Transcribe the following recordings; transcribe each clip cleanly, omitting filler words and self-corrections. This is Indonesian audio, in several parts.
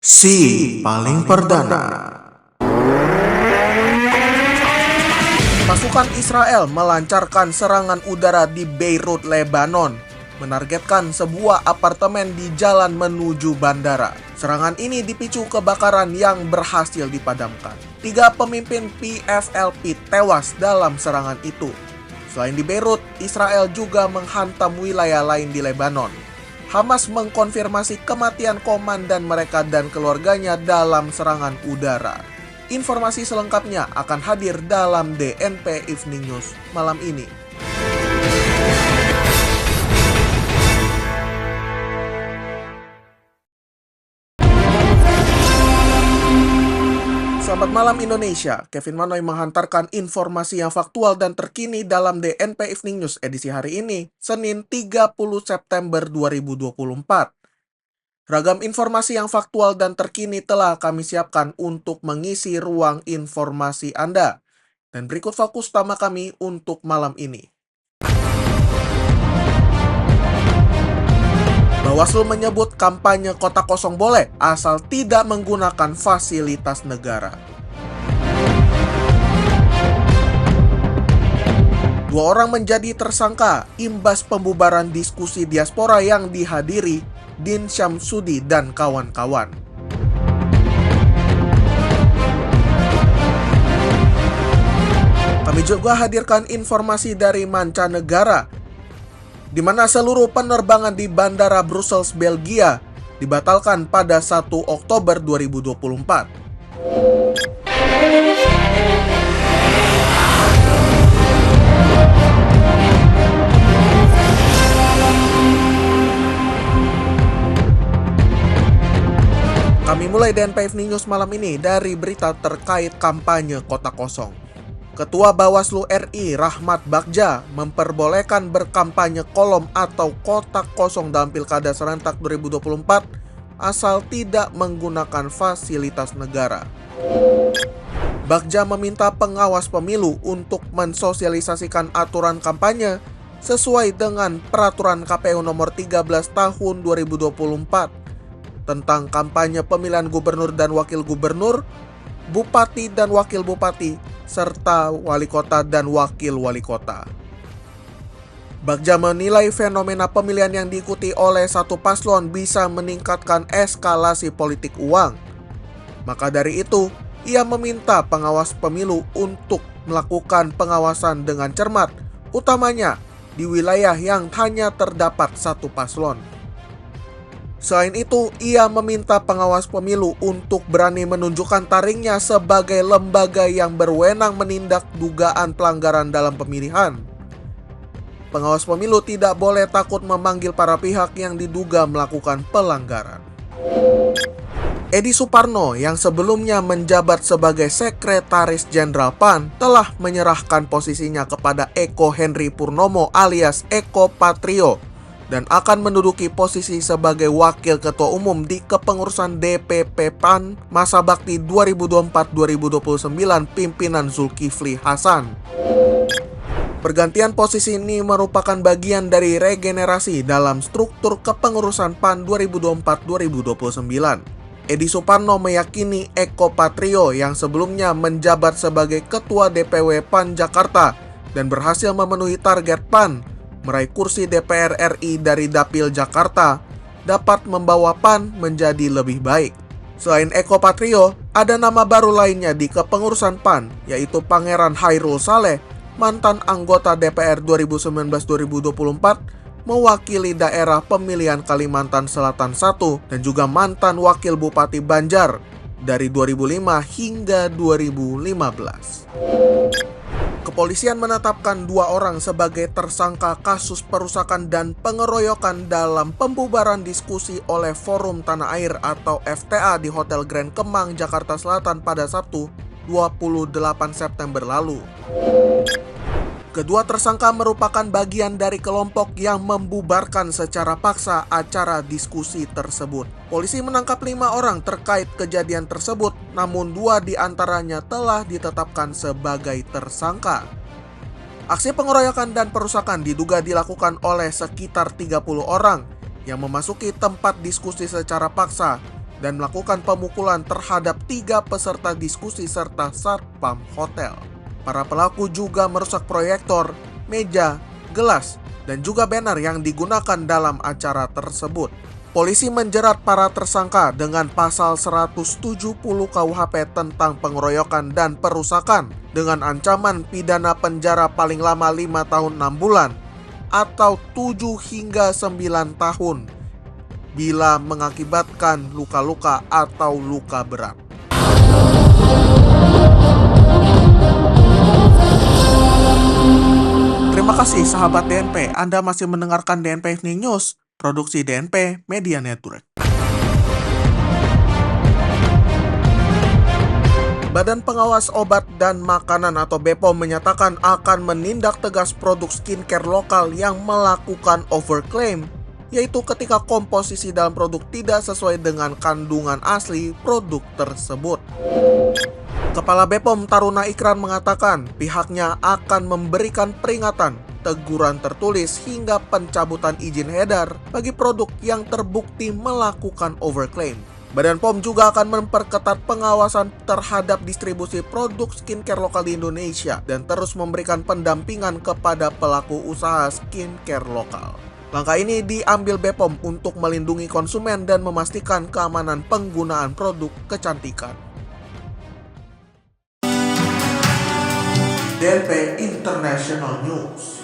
Si paling perdana. Pasukan Israel melancarkan serangan udara di Beirut, Lebanon, menargetkan sebuah apartemen di jalan menuju bandara. Serangan ini dipicu kebakaran yang berhasil dipadamkan. 3 pemimpin PFLP tewas dalam serangan itu. Selain di Beirut, Israel juga menghantam wilayah lain di Lebanon. Hamas mengkonfirmasi kematian komandan mereka dan keluarganya dalam serangan udara. Informasi selengkapnya akan hadir dalam DNP Evening News malam ini. Selamat malam Indonesia, Kevin Manoy menghantarkan informasi yang faktual dan terkini dalam DNP Evening News edisi hari ini, Senin 30 September 2024. Ragam informasi yang faktual dan terkini telah kami siapkan untuk mengisi ruang informasi Anda. Dan berikut fokus utama kami untuk malam ini. Bawaslu menyebut kampanye kota kosong boleh asal tidak menggunakan fasilitas negara. 2 orang menjadi tersangka imbas pembubaran diskusi diaspora yang dihadiri Din Syamsudi dan kawan-kawan. Kami juga hadirkan informasi dari mancanegara, di mana seluruh penerbangan di Bandara Brussels, Belgia dibatalkan pada 1 Oktober 2024. Kami mulai DNP Evening News malam ini dari berita terkait kampanye kota kosong. Ketua Bawaslu RI Rahmat Bagja memperbolehkan berkampanye kolom atau kotak kosong dalam Pilkada serentak 2024 asal tidak menggunakan fasilitas negara. Bagja meminta pengawas pemilu untuk mensosialisasikan aturan kampanye sesuai dengan Peraturan KPU Nomor 13 Tahun 2024 tentang kampanye pemilihan gubernur dan wakil gubernur, bupati dan wakil bupati, serta wali kota dan wakil wali kota. Bagja menilai fenomena pemilihan yang diikuti oleh satu paslon bisa meningkatkan eskalasi politik uang. Maka dari itu, ia meminta pengawas pemilu untuk melakukan pengawasan dengan cermat, utamanya di wilayah yang hanya terdapat satu paslon. Selain itu, ia meminta pengawas pemilu untuk berani menunjukkan taringnya sebagai lembaga yang berwenang menindak dugaan pelanggaran dalam pemilihan. Pengawas pemilu tidak boleh takut memanggil para pihak yang diduga melakukan pelanggaran. Edi Suparno yang sebelumnya menjabat sebagai Sekretaris Jenderal PAN telah menyerahkan posisinya kepada Eko Henry Purnomo alias Eko Patrio dan akan menduduki posisi sebagai Wakil Ketua Umum di kepengurusan DPP PAN masa bakti 2024-2029 pimpinan Zulkifli Hasan. Pergantian posisi ini merupakan bagian dari regenerasi dalam struktur kepengurusan PAN 2024-2029. Edi Suparno meyakini Eko Patrio yang sebelumnya menjabat sebagai Ketua DPW PAN Jakarta dan berhasil memenuhi target PAN meraih kursi DPR RI dari Dapil Jakarta dapat membawa PAN menjadi lebih baik. Selain Eko Patrio, ada nama baru lainnya di kepengurusan PAN, yaitu Pangeran Hairul Saleh, mantan anggota DPR 2019-2024, mewakili daerah pemilihan Kalimantan Selatan 1 dan juga mantan Wakil Bupati Banjar dari 2005 hingga 2015. Kepolisian menetapkan 2 orang sebagai tersangka kasus perusakan dan pengeroyokan dalam pembubaran diskusi oleh Forum Tanah Air atau FTA di Hotel Grand Kemang, Jakarta Selatan pada Sabtu 28 September lalu. Kedua tersangka merupakan bagian dari kelompok yang membubarkan secara paksa acara diskusi tersebut. Polisi menangkap 5 orang terkait kejadian tersebut, namun 2 diantaranya telah ditetapkan sebagai tersangka. Aksi pengeroyokan dan perusakan diduga dilakukan oleh sekitar 30 orang yang memasuki tempat diskusi secara paksa dan melakukan pemukulan terhadap 3 peserta diskusi serta satpam hotel. Para pelaku juga merusak proyektor, meja, gelas, dan juga banner yang digunakan dalam acara tersebut. Polisi menjerat para tersangka dengan pasal 170 KUHP tentang pengeroyokan dan perusakan dengan ancaman pidana penjara paling lama 5 tahun 6 bulan atau 7 hingga 9 tahun bila mengakibatkan luka-luka atau luka berat. Terima kasih sahabat DNP, Anda masih mendengarkan DNP Evening News, produksi DNP Media Network. Badan Pengawas Obat dan Makanan atau BPOM menyatakan akan menindak tegas produk skincare lokal yang melakukan overclaim, yaitu ketika komposisi dalam produk tidak sesuai dengan kandungan asli produk tersebut. Kepala BPOM Taruna Ikran mengatakan pihaknya akan memberikan peringatan, teguran tertulis hingga pencabutan izin edar bagi produk yang terbukti melakukan overclaim. Badan POM juga akan memperketat pengawasan terhadap distribusi produk skincare lokal di Indonesia dan terus memberikan pendampingan kepada pelaku usaha skincare lokal. Langkah ini diambil BPOM untuk melindungi konsumen dan memastikan keamanan penggunaan produk kecantikan. DNP International News.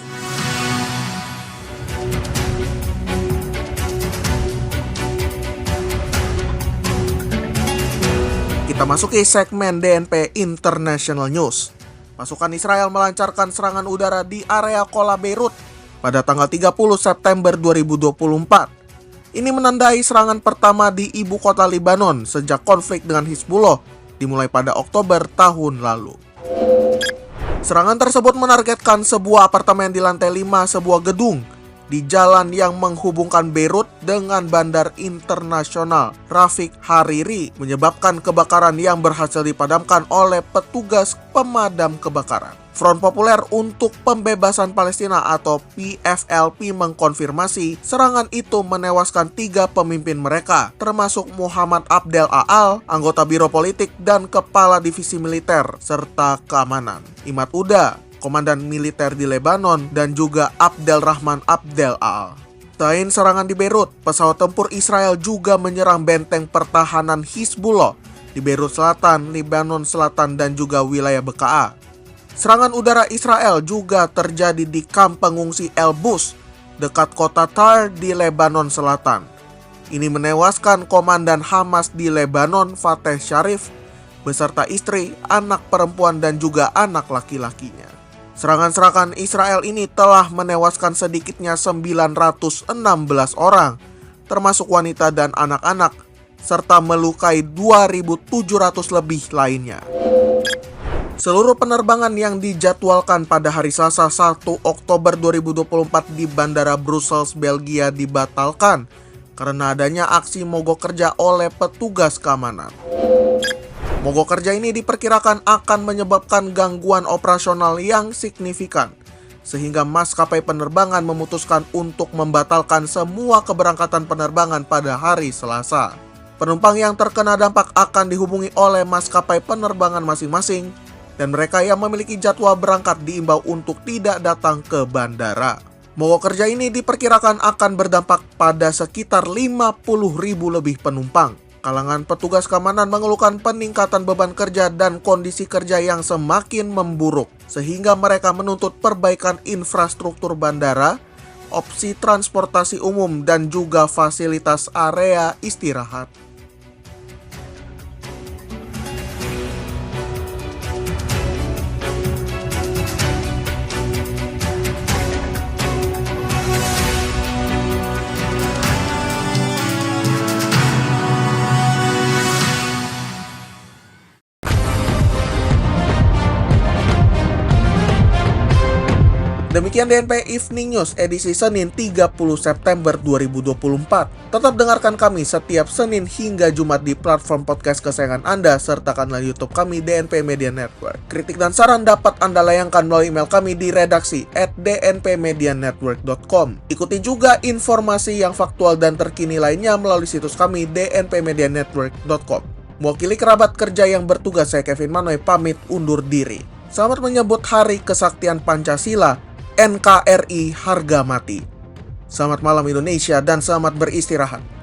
Kita masuki segmen DNP International News. Pasukan Israel melancarkan serangan udara di area Kola Beirut pada tanggal 30 September 2024. Ini menandai serangan pertama di ibu kota Lebanon sejak konflik dengan Hizbullah dimulai pada Oktober tahun lalu. Serangan tersebut menargetkan sebuah apartemen di lantai 5 sebuah gedung di jalan yang menghubungkan Beirut dengan Bandar Internasional Rafik Hariri, menyebabkan kebakaran yang berhasil dipadamkan oleh petugas pemadam kebakaran. Front Populer untuk Pembebasan Palestina atau PFLP mengkonfirmasi serangan itu menewaskan 3 pemimpin mereka, termasuk Muhammad Abdel Aal, anggota Biro Politik dan Kepala Divisi Militer serta Keamanan, Imad Uda, Komandan Militer di Lebanon, dan juga Abdel Rahman Abdel Aal. Selain serangan di Beirut, pesawat tempur Israel juga menyerang benteng pertahanan Hizbullah di Beirut Selatan, Lebanon Selatan, dan juga wilayah Bekaa. Serangan udara Israel juga terjadi di kamp pengungsi El Bus dekat kota Tyre di Lebanon Selatan. Ini menewaskan komandan Hamas di Lebanon, Fateh Sharif, beserta istri, anak perempuan, dan juga anak laki-lakinya. Serangan-serangan Israel ini telah menewaskan sedikitnya 916 orang, termasuk wanita dan anak-anak, serta melukai 2.700 lebih lainnya. Seluruh penerbangan yang dijadwalkan pada hari Selasa 1 Oktober 2024 di Bandara Brussels, Belgia dibatalkan karena adanya aksi mogok kerja oleh petugas keamanan. Mogok kerja ini diperkirakan akan menyebabkan gangguan operasional yang signifikan, sehingga maskapai penerbangan memutuskan untuk membatalkan semua keberangkatan penerbangan pada hari Selasa. Penumpang yang terkena dampak akan dihubungi oleh maskapai penerbangan masing-masing, dan mereka yang memiliki jadwal berangkat diimbau untuk tidak datang ke bandara. Mogok kerja ini diperkirakan akan berdampak pada sekitar 50.000 lebih penumpang. Kalangan petugas keamanan mengeluhkan peningkatan beban kerja dan kondisi kerja yang semakin memburuk, sehingga mereka menuntut perbaikan infrastruktur bandara, opsi transportasi umum, dan juga fasilitas area istirahat. Demikian DNP Evening News edisi Senin 30 September 2024. Tetap dengarkan kami setiap Senin hingga Jumat di platform podcast kesayangan Anda serta kanal YouTube kami DNP Media Network. Kritik dan saran dapat Anda layangkan melalui email kami di redaksi @dnpmedianetwork.com. Ikuti juga informasi yang faktual dan terkini lainnya melalui situs kami dnpmedianetwork.com. Mewakili kerabat kerja yang bertugas, saya Kevin Manoy pamit undur diri. Selamat menyambut Hari Kesaktian Pancasila, NKRI harga mati. Selamat malam Indonesia dan selamat beristirahat.